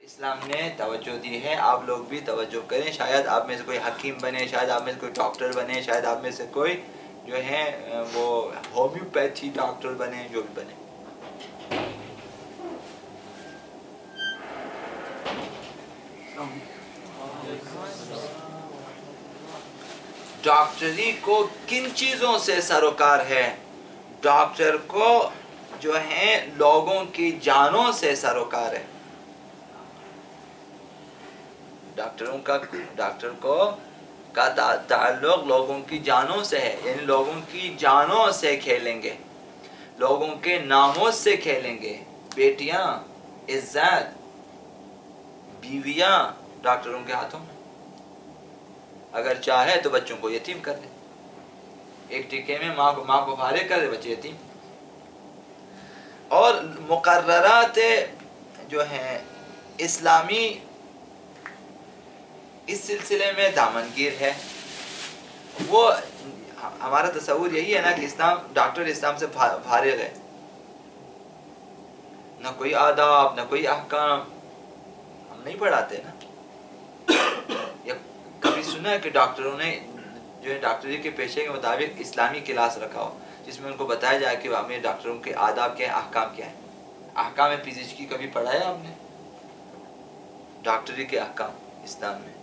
اسلام نے توجہ دی ہے، آپ لوگ بھی توجہ کریں. شاید آپ میں سے کوئی حکیم بنے، شاید آپ میں سے کوئی ڈاکٹر بنے، شاید آپ میں سے کوئی جو ہے وہ ہومیوپیتھی ڈاکٹر بنے، جو بھی بنے. ڈاکٹری کو کن چیزوں سے سروکار ہے؟ ڈاکٹر کو جو ہے لوگوں کی جانوں سے سروکار ہے. ڈاکٹر کا تعلق لوگوں کی جانوں سے ہے، یعنی لوگوں کی جانوں سے کھیلیں گے، لوگوں کے ناموں سے کھیلیں گے. بیٹیاں، عزت، بیویاں ڈاکٹروں کے ہاتھوں میں. اگر چاہے تو بچوں کو یتیم کر دے، ایک ٹیکے میں ماں کو فارغ کر دے، بچے یتیم. اور مقررات جو ہیں اسلامی اس سلسلے میں دامنگیر ہے. وہ ہمارا تصور یہی ہے نا کہ ڈاکٹر اسلام سے فارغ ہے، نہ کوئی آداب نہ کوئی احکام. ہم نہیں پڑھاتے نا. یا کبھی سنا ہے کہ ڈاکٹروں نے جو ہے ڈاکٹری کے پیشے کے مطابق اسلامی کلاس رکھا ہو جس میں ان کو بتایا جائے کہ ہمیں ڈاکٹروں کے آداب کیا ہیں، احکام کیا ہیں. احکام فزیکس کی کبھی پڑھا ہے آپ نے؟ ڈاکٹری کے احکام اسلام میں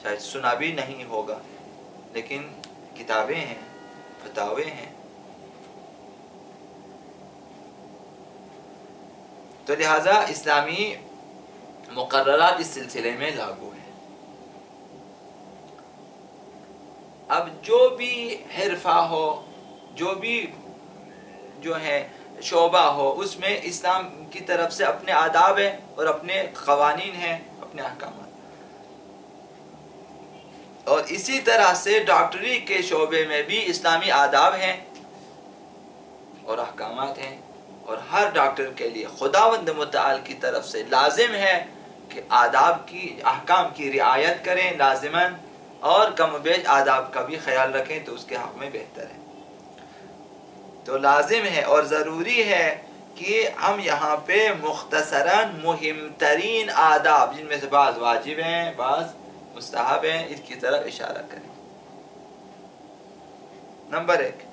شاید سنا بھی نہیں ہوگا، لیکن کتابیں ہیں، فتاوے ہیں. تو لہٰذا اسلامی مقررات اس سلسلے میں لاگو ہیں. اب جو بھی حرفہ ہو، جو بھی جو ہے شعبہ ہو، اس میں اسلام کی طرف سے اپنے آداب ہیں اور اپنے قوانین ہیں، اپنے احکامات. اور اسی طرح سے ڈاکٹری کے شعبے میں بھی اسلامی آداب ہیں اور احکامات ہیں. اور ہر ڈاکٹر کے لیے خداوند متعال کی طرف سے لازم ہے کہ آداب کی، احکام کی رعایت کریں لازماً، اور کم و بیش آداب کا بھی خیال رکھیں تو اس کے حق میں بہتر ہے. تو لازم ہے اور ضروری ہے کہ ہم یہاں پہ مختصراً مہم ترین آداب، جن میں سے بعض واجب ہیں بعض مستحب ہیں، اس کی طرف اشارہ کریں. نمبر 1،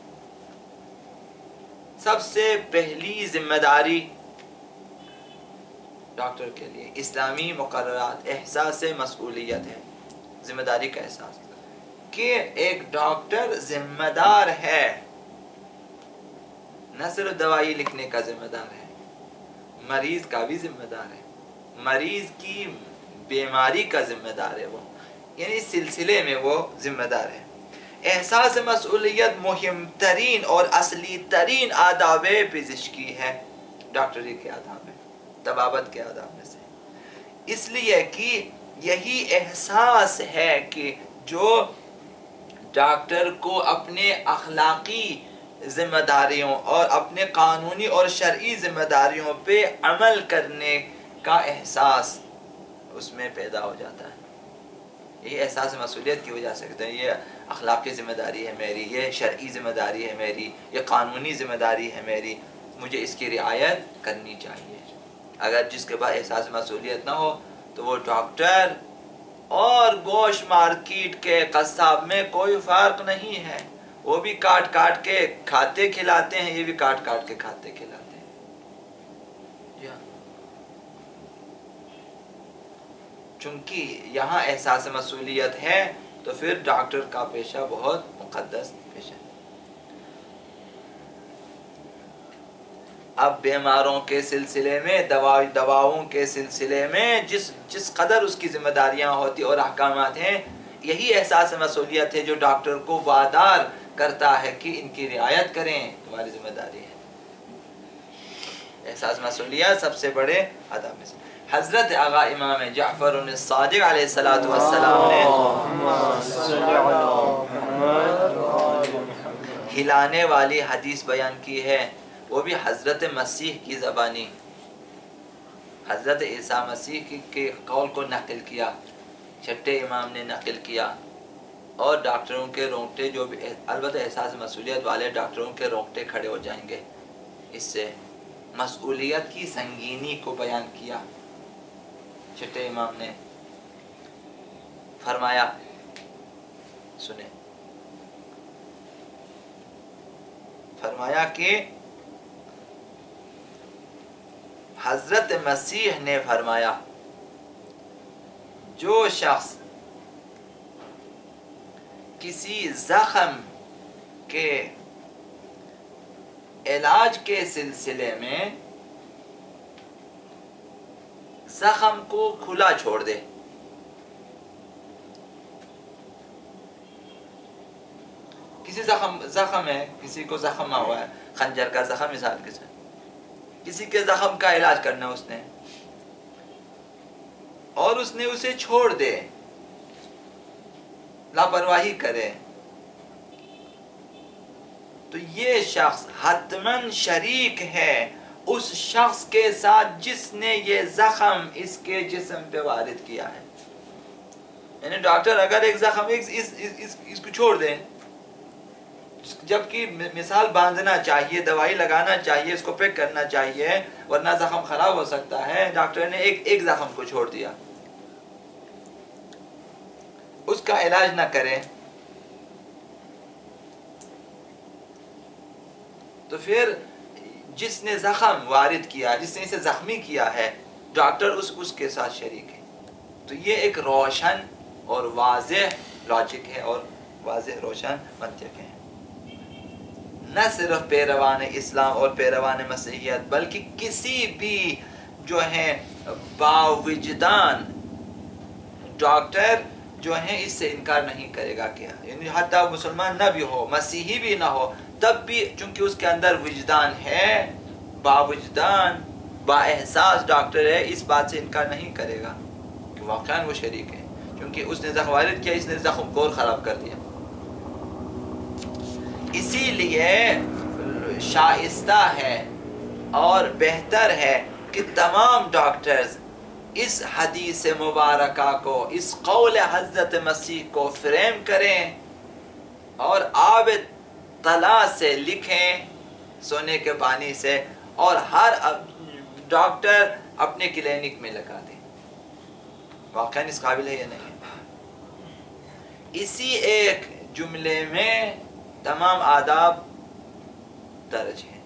سب سے پہلی ذمہ داری ڈاکٹر کے لیے اسلامی مقررات احساس مسئولیت ہے. ذمہ داری کا احساس کہ ایک ڈاکٹر ذمہ دار ہے، نہ صرف دوائی لکھنے کا ذمہ دار ہے، مریض کا بھی ذمہ دار ہے، مریض کی بیماری کا ذمہ دار ہے. وہ یعنی اس سلسلے میں وہ ذمہ دار ہے. احساس مسئولیت مہم ترین اور اصلی ترین آداب پزشکی ہے، ڈاکٹری کے آداب ہے، طبابت کے آداب میں سے. اس لیے کہ یہی احساس ہے کہ جو ڈاکٹر کو اپنے اخلاقی ذمہ داریوں اور اپنے قانونی اور شرعی ذمہ داریوں پہ عمل کرنے کا احساس اس میں پیدا ہو جاتا ہے. یہ احساس مسئولیت کی وجہ سے کہتے ہیں یہ اخلاقی ذمہ داری ہے میری، یہ شرعی ذمہ داری ہے میری، یہ قانونی ذمہ داری ہے میری، مجھے اس کی رعایت کرنی چاہیے. اگر جس کے پاس احساس مسئولیت نہ ہو تو وہ ڈاکٹر اور گوشت مارکیٹ کے قصاب میں کوئی فرق نہیں ہے. وہ بھی کاٹ کاٹ کے کھاتے کھلاتے ہیں، یہ بھی کاٹ کاٹ کے کھاتے کھلاتے ہیں. چونکہ یہاں احساس مسئولیت ہے تو پھر ڈاکٹر کا پیشہ بہت مقدس پیشہ ہے. اب بیماروں کے سلسلے میں، دواؤں کے سلسلے میں جس قدر اس کی ذمہ داریاں ہوتی اور احکامات ہیں، یہی احساس مسئولیت ہے جو ڈاکٹر کو وادار کرتا ہے کہ ان کی رعایت کریں، تمہاری ذمہ داری ہے. احساس مسئولیت سب سے بڑے آداب میں سے. حضرت آغا امام جعفر الصادق علیہ السلام نے ہلانے والی حدیث بیان کی ہے، وہ بھی حضرت مسیح کی زبانی. حضرت عیسیٰ مسیح کے قول کو نقل کیا، چھٹے امام نے نقل کیا. اور ڈاکٹروں کے رونگٹے، جو بھی البتہ احساس مسئولیت والے ڈاکٹروں کے رونگٹے کھڑے ہو جائیں گے. اس سے مسئولیت کی سنگینی کو بیان کیا. چھٹے امام نے فرمایا، سنیں، فرمایا کہ حضرت مسیح نے فرمایا جو شخص کسی زخم کے علاج کے سلسلے میں زخم کو کھلا چھوڑ دے، کسی زخم ہے، کسی کو زخم ہوا ہے، خنجر کا زخم مثال کے ساتھ، کسی کے زخم کا علاج کرنا اس نے، اور اس نے اسے چھوڑ دے، لاپرواہی کرے، تو یہ شخص حتماً شریک ہے اس شخص کے ساتھ جس نے یہ زخم اس کے جسم پہ وارد کیا ہے۔ یعنی ڈاکٹر اگر ایک زخم اس کو چھوڑ دیں، جبکہ مثال باندھنا چاہیے، دوائی لگانا چاہیے، اس کو پیک کرنا چاہیے ورنہ زخم خراب ہو سکتا ہے، ڈاکٹر نے ایک زخم کو چھوڑ دیا، اس کا علاج نہ کرے، تو پھر جس نے زخم وارد کیا، جس نے اسے زخمی کیا ہے، ڈاکٹر اس کے ساتھ شریک ہے۔ تو یہ ایک روشن اور واضح لاجک ہے اور واضح روشن منطق ہے۔ نہ صرف پیروان اسلام اور پیروان مسیحیت بلکہ کسی بھی جو ہیں باوجدان ڈاکٹر جو ہیں اس سے انکار نہیں کرے گا کہ یعنی حتیٰ مسلمان نہ بھی ہو، مسیحی بھی نہ ہو، تب بھی چونکہ اس کے اندر وجدان ہے، باوجدان با احساس ڈاکٹر ہے، اس بات سے انکار نہیں کرے گا کہ واقعاً وہ شریک ہے، کیونکہ اس نے زخم وارد کیا، اس نے زخم کو اور خراب کر دیا۔ اسی لیے شائستہ ہے اور بہتر ہے کہ تمام ڈاکٹرز اس حدیث مبارکہ کو، اس قول حضرت مسیح کو فریم کریں اور آب طلا سے لکھیں، سونے کے پانی سے، اور ہر ڈاکٹر اپنے کلینک میں لگا دیں۔ واقعاً اس قابل ہے یا نہیں؟ اسی ایک جملے میں تمام آداب درج ہیں،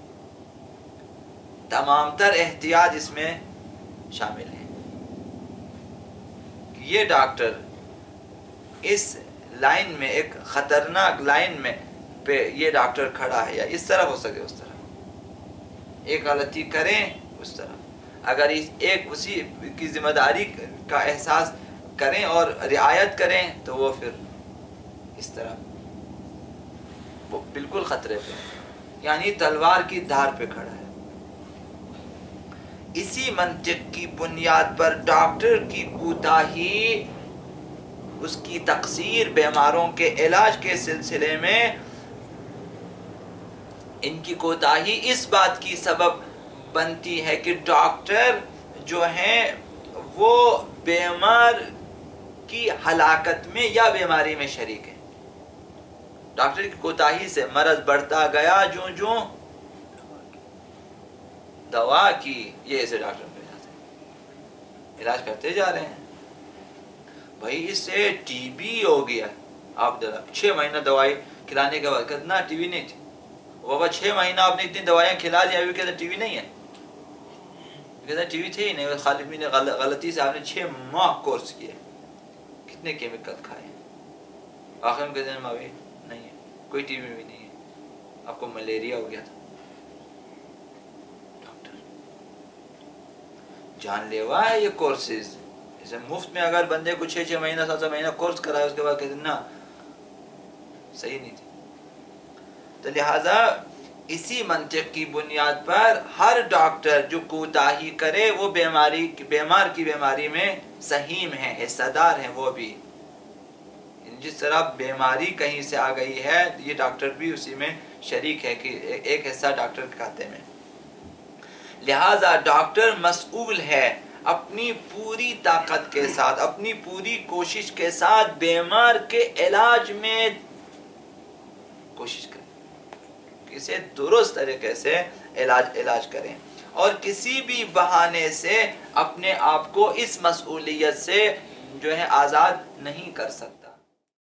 تمام تر احتیاط اس میں شامل ہیں۔ یہ ڈاکٹر اس لائن میں، ایک خطرناک لائن میں پہ یہ ڈاکٹر کھڑا ہے، یا اس طرح ہو سکے اس طرح، ایک غلطی کریں اس طرح، اگر ایک اسی کی ذمہ داری کا احساس کریں اور رعایت کریں تو وہ پھر اس طرح وہ بالکل خطرے پہ، یعنی تلوار کی دھار پہ کھڑا ہے۔ اسی منطق کی بنیاد پر ڈاکٹر کی کوتاہی، اس کی تقصیر بیماروں کے علاج کے سلسلے میں، ان کی کوتاہی اس بات کی سبب بنتی ہے کہ ڈاکٹر جو ہیں وہ بیمار کی ہلاکت میں یا بیماری میں شریک ہے۔ ڈاکٹر کی کوتاہی سے مرض بڑھتا گیا، جو دوا کی، یہ ایسے ڈاکٹر پہ جاتے ہیں، علاج کرتے جا رہے ہیں، بھائی اس سے ٹی بی ہو گیا، آپ 6 مہینہ دوائی کھلانے کے بعد کتنا ٹی بی نہیں تھی، بابا 6 مہینہ آپ نے اتنی دوائیاں کھلا دی، ابھی کہتے ٹی بی نہیں ہے، کہتے ٹی بی تھے ہی نہیں، خالد نے غلطی سے آپ نے 6 ماہ کورس کیے، کتنے کیمیکل کھائے، آخر میں کہتے ہیں ابھی نہیں ہے، کوئی ٹی بی بھی نہیں ہے، آپ کو ملیریا ہو گیا تھا۔ ڈاکٹر جان لیوا ہے یہ کورسز، اسے مفت میں اگر بندے کو 6 مہینہ 7 مہینہ کورس کرائے، اس کے بعد کہتے ہیں نا صحیح نہیں تھی۔ تو لہٰذا اسی منطق کی بنیاد پر ہر ڈاکٹر جو کوتاہی کرے وہ بیمار کی بیماری میں سہیم ہیں، حصہ دار ہیں، وہ بھی جس طرح بیماری کہیں سے آ گئی ہے، یہ ڈاکٹر بھی اسی میں شریک ہے کہ ایک حصہ ڈاکٹر کے کھاتے میں۔ لہٰذا ڈاکٹر مسئول ہے اپنی پوری طاقت کے ساتھ، اپنی پوری کوشش کے ساتھ بیمار کے علاج میں کوشش کریں، اسے درست طریقے سے علاج کریں، اور کسی بھی بہانے سے اپنے آپ کو اس مسئولیت سے جو ہے آزاد نہیں کر سکتا۔